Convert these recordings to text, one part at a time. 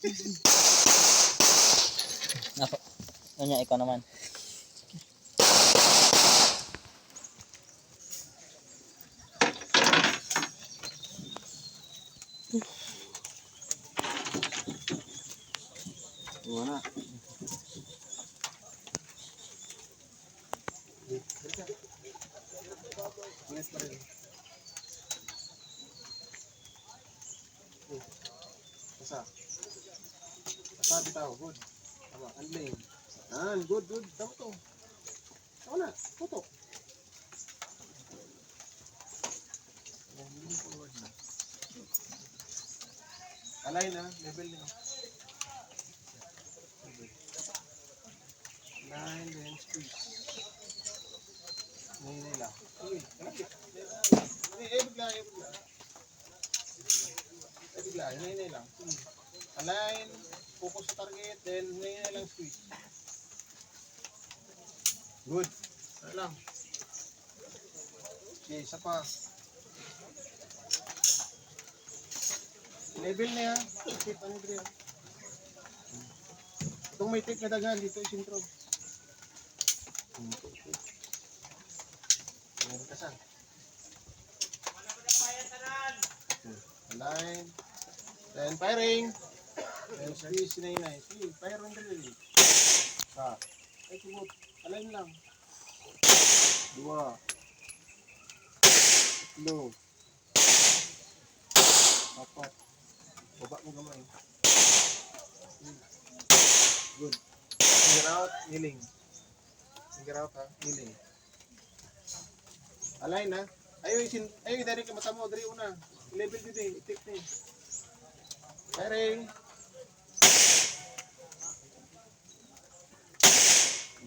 Ako. Ano ikaw naman. Wala. Ulit pa rin. Basa. Basa bitaw. Good. Tama. Unlane. Good. Tama to. Tama na. Tutok. Forward na. Alay na. Level na. Line, then squeeze. Ngayon lang. Sige, kalapit. Bigla. Ngayon lang. Align, focus sa target, then ngayon lang squeeze. Good. Ano lang. Okay, isa pa. Level na yan. Tip, ano dito? Itong may tip na dagan, dito is intro. Meron ka saan? Align. Then firing. Then squeeze na yun. Sige, firing ka rin. Ay, kumot. Align lang. 2. 3. 4. Baba mo gamay. Good. Finger out, kneeling. Finger out ha, kneeling. Align ha. Ayaw direct yung mata mo, dari una. Level dito eh, itik na eh. Firing.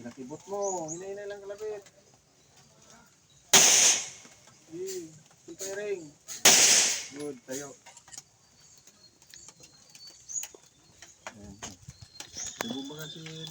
Nakibot mo, hina-hina lang kalabit. Full firing. Good, tayo. Ayan. Subo ba kasi yun?